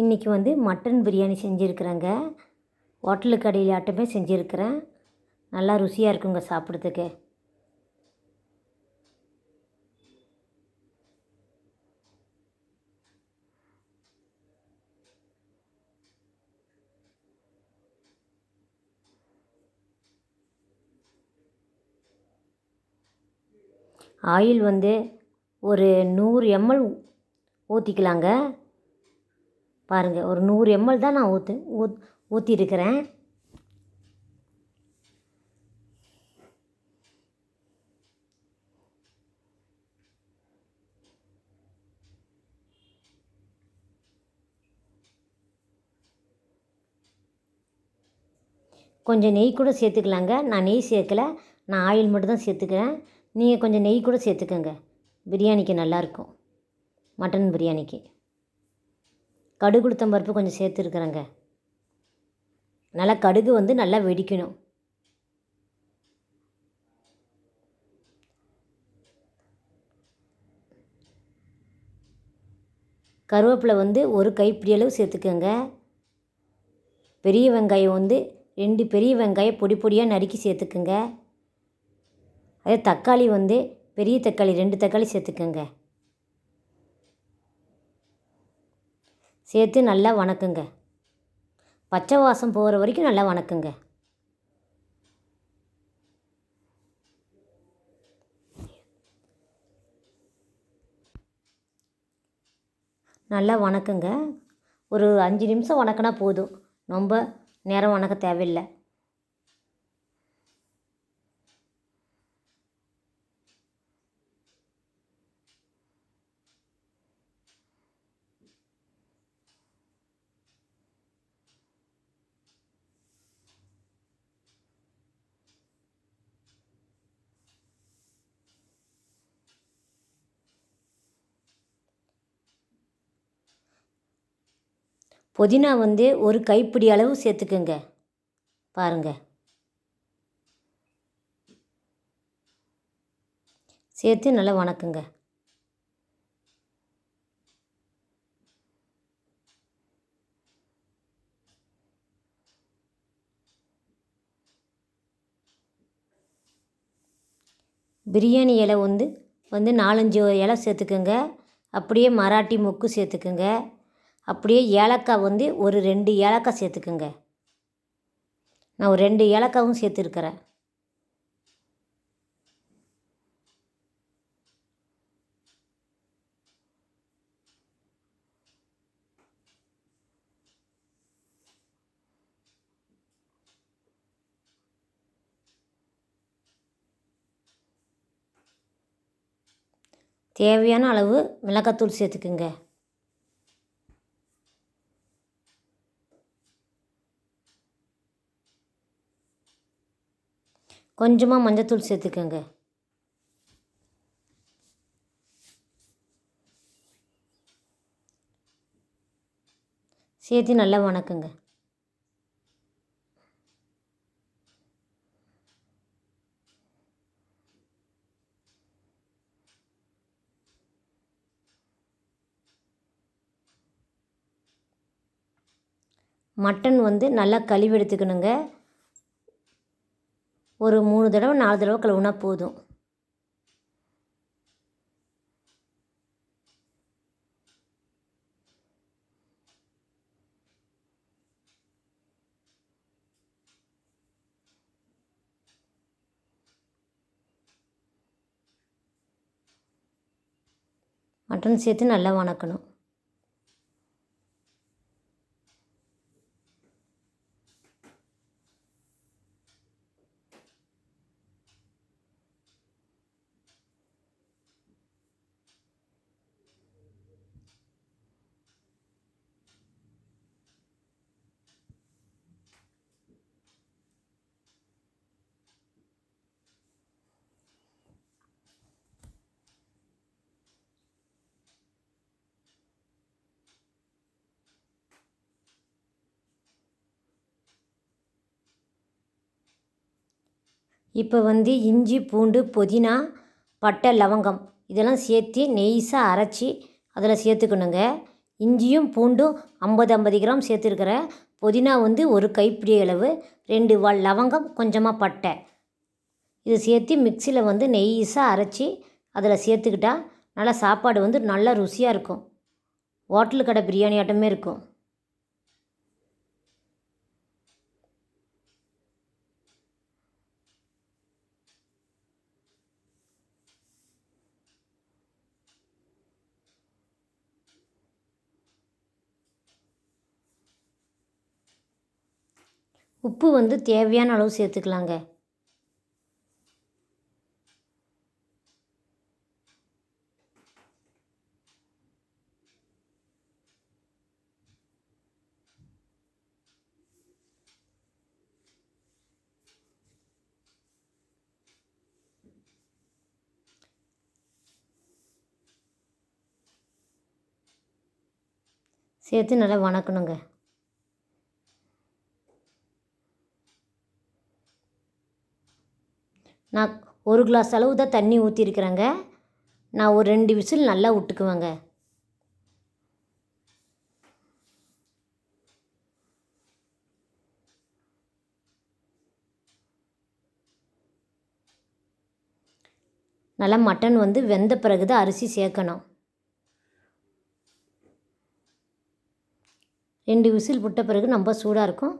இன்றைக்கி வந்து mutton biryani செஞ்சுருக்குறேங்க. Hotel கடையிலாட்டமே செஞ்சுருக்கிறேன். நல்லா ருசியாக இருக்குங்க சாப்பிட்றதுக்கு. ஆயில் வந்து ஒரு 100 ml ஊற்றிக்கலாங்க. பாருங்கள், ஒரு 100 ml தான் நான் ஊற்றிருக்கிறேன். கொஞ்சம் நெய் கூட சேர்த்துக்கலாங்க. நான் நெய் சேர்க்கலை, நான் ஆயில் மட்டும் தான் சேர்த்துக்கிறேன். நீங்கள் கொஞ்சம் நெய் கூட சேர்த்துக்கோங்க, பிரியாணிக்கு நல்லாயிருக்கும். மட்டன் பிரியாணிக்கு கடுகு உளுத்தம் பருப்பு கொஞ்சம் சேர்த்துருக்குறேங்க. நல்லா கடுகு வந்து நல்லா வெடிக்கணும். கருவேப்பிலை வந்து ஒரு கைப்பிடி அளவு சேர்த்துக்கோங்க. பெரிய வெங்காயம் வந்து 2 பெரிய வெங்காயம் பொடி பொடியாக நறுக்கி சேர்த்துக்குங்க. அதே தக்காளி வந்து பெரிய தக்காளி 2 தக்காளி சேர்த்துக்கோங்க. சேர்த்து நல்லா வணக்குங்க. பச்சை வாசம் போகிற வரைக்கும் நல்லா வணக்குங்க. நல்லா வணக்குங்க. ஒரு 5 நிமிஷம் வணக்கினா போதும், ரொம்ப நேரம் வணக்க தேவையில்லை. புதினா வந்து ஒரு கைப்பிடி அளவு சேர்த்துக்குங்க. பாருங்கள், சேர்த்து நல்லா வணக்குங்க. பிரியாணி இலை வந்து 4-5 இலை சேர்த்துக்குங்க. அப்படியே மராட்டி மொக்கு சேர்த்துக்குங்க. அப்படியே ஏலக்காய் வந்து ஒரு 2 ஏலக்காய் சேர்த்துக்குங்க. நான் ஒரு 2 ஏலக்காவும் சேர்த்துருக்கிறேன். தேவையான அளவு மிளகாத்தூள் சேர்த்துக்குங்க. கொஞ்சமாக மஞ்சத்தூள் சேர்த்துக்கோங்க. சேர்த்து நல்லா வணக்குங்க. மட்டன் வந்து நல்லா கழுவி எடுத்துக்கணுங்க. ஒரு 3 தடவை 4 தடவை கழுவுனா போதும். மட்டன் சேர்த்து நல்லா வணக்கணும். இப்போ வந்து இஞ்சி பூண்டு புதினா பட்டை லவங்கம் இதெல்லாம் சேர்த்து நெய்ஸாக அரைச்சி அதில் சேர்த்துக்கணுங்க. இஞ்சியும் பூண்டும் 50 கிராம் சேர்த்துருக்கிறேன். புதினா வந்து ஒரு கைப்பிடி அளவு, 2 லவங்கம், கொஞ்சமாக பட்டை. இது சேர்த்து மிக்சியில் வந்து நெய்ஸாக அரைச்சி அதில் சேர்த்துக்கிட்டா நல்லா சாப்பாடு வந்து நல்லா ருசியாக இருக்கும். ஹோட்டல் கடை பிரியாணி ஆட்டமே இருக்கும். உப்பு வந்து தேவையான அளவு சேர்த்துக்கலாங்க. சேர்த்து நல்லா வணக்கணுங்க. நான் 1 கிளாஸ் அளவு தான் தண்ணி ஊற்றிருக்கிறேங்க. நான் ஒரு 2 விசில் நல்லா விட்டுக்குவேங்க. நல்லா மட்டன் வந்து வெந்த பிறகு தான் அரிசி சேர்க்கணும். 2 விசில் விட்ட பிறகு ரொம்ப சூடாக இருக்கும்.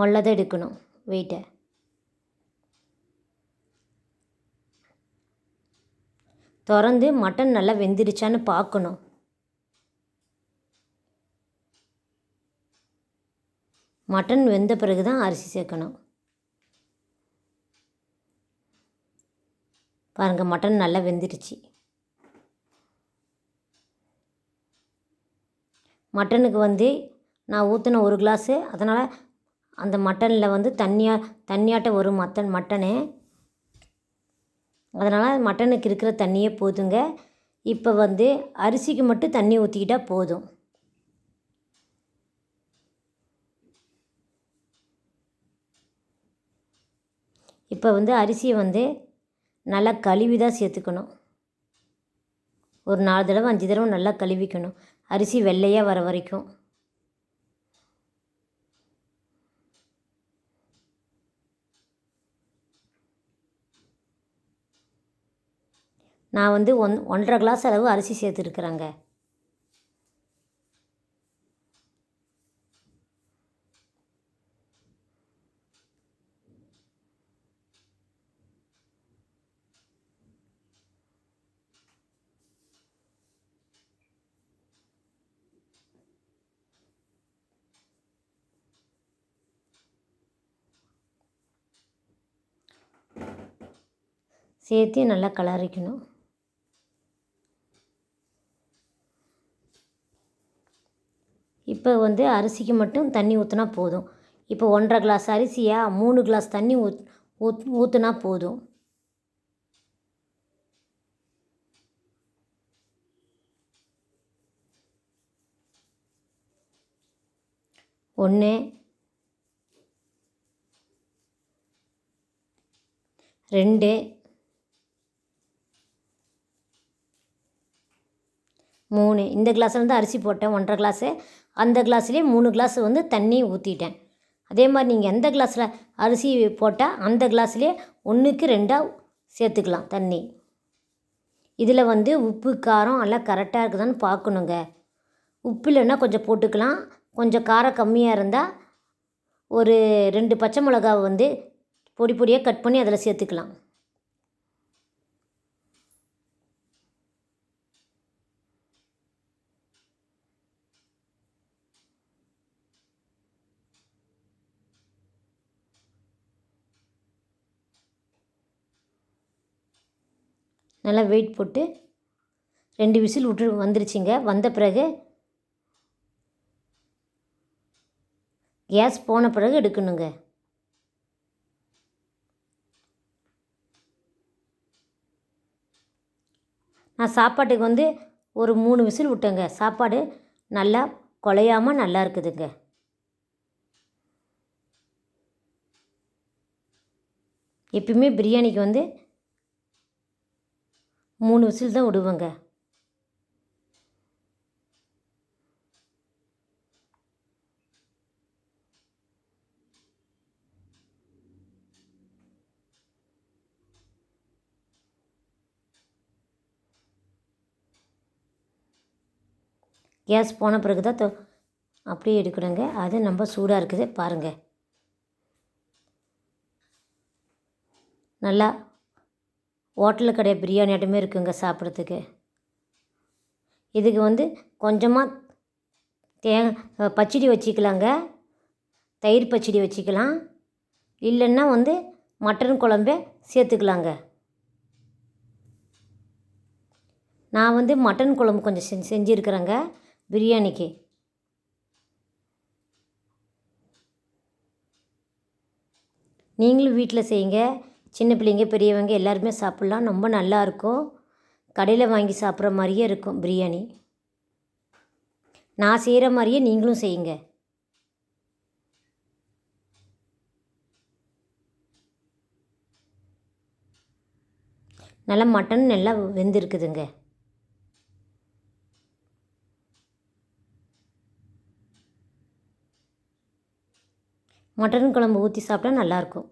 மொள்ள தான் எடுக்கணும் வெயிட்டை. திறந்து மட்டன் நல்லா வெந்துடுச்சான்னு பார்க்கணும். மட்டன் வெந்த பிறகு தான் அரிசி சேர்க்கணும். பாருங்கள், மட்டன் நல்லா வெந்துடுச்சு. மட்டனுக்கு வந்து நான் ஊற்றின 1 கிளாஸு, அதனால் அந்த மட்டனில் வந்து தண்ணியாட்ட வரும் மட்டனு. அதனால் மட்டனுக்கு இருக்கிற தண்ணியே போதுங்க. இப்போ வந்து அரிசிக்கு மட்டும் தண்ணி ஊற்றிக்கிட்டால் போதும். இப்போ வந்து அரிசியை வந்து நல்லா கழுவி தான் சேர்த்துக்கணும். ஒரு 4 தடவை 5 தடவை நல்லா கழுவிக்கணும், அரிசி வெள்ளையாக வர வரைக்கும். நான் வந்து 1.5 கிளாஸ் அளவு அரிசி சேர்த்துருக்குறேங்க. சேர்த்து நல்லா கலரிக்கணும். இப்போ வந்து அரிசிக்கு மட்டும் தண்ணி ஊற்றினா போதும். இப்போ 1.5 கிளாஸ் அரிசியாக 3 கிளாஸ் தண்ணி ஊற்றினா போதும். ஒன்று, 2, 3. இந்த கிளாஸில் தான் அரிசி போட்டேன் 1.5 கிளாஸு. அந்த கிளாஸ்லேயே 3 கிளாஸ் வந்து தண்ணி ஊற்றிட்டேன். அதே மாதிரி நீங்கள் எந்த கிளாஸில் அரிசி போட்டால் அந்த கிளாஸ்லேயே 1க்கு 2ஆக சேர்த்துக்கலாம் தண்ணி. இதில் வந்து உப்பு காரம் எல்லாம் கரெக்டாக இருக்குதான்னு பார்க்கணுங்க. உப்பு இல்லைன்னா கொஞ்சம் போட்டுக்கலாம். கொஞ்சம் காரம் கம்மியாக இருந்தால் ஒரு 2 பச்சை மிளகாவை வந்து பொடி பொடியாக கட் பண்ணி அதில் சேர்த்துக்கலாம். நல்லா வெயிட் போட்டு 2 விசில் விட்டு வந்துருச்சுங்க. வந்த பிறகு கேஸ் போன பிறகு எடுக்கணுங்க. நான் சாப்பாட்டுக்கு வந்து ஒரு 3 விசில் விட்டேங்க. சாப்பாடு நல்லா குழையாமல் நல்லா இருக்குதுங்க. எப்பயுமே பிரியாணிக்கு வந்து 3 விசில் தான் விடுவேங்க. கேஸ் போன பிறகு தான் அப்படியே எடுக்கணுங்க. அது ரொம்ப சூடாக இருக்குது பாருங்கள். நல்லா ஹோட்டலு கடை பிரியாணி ஆட்டமே இருக்குங்க சாப்பிட்றதுக்கு. இதுக்கு வந்து கொஞ்சமாக பச்சடி வச்சுக்கலாங்க. தயிர் பச்சடி வச்சுக்கலாம். இல்லைன்னா வந்து மட்டன் குழம்பே சேர்த்துக்கலாங்க. நான் வந்து மட்டன் குழம்பு கொஞ்சம் செஞ்சுருக்கிறேங்க பிரியாணிக்கு. நீங்களும் வீட்டில் செய்யுங்க. சின்ன பிள்ளைங்க பெரியவங்க எல்லாருமே சாப்பிட்லாம். ரொம்ப நல்லாயிருக்கும். கடையில் வாங்கி சாப்பிட்ற மாதிரியே இருக்கும் பிரியாணி. நான் செய்கிற மாதிரியே நீங்களும் செய்யுங்க. நல்லா மட்டன் நல்லா வெந்திருக்குதுங்க. மட்டன் குழம்பு ஊற்றி சாப்பிட்டா நல்லாயிருக்கும்.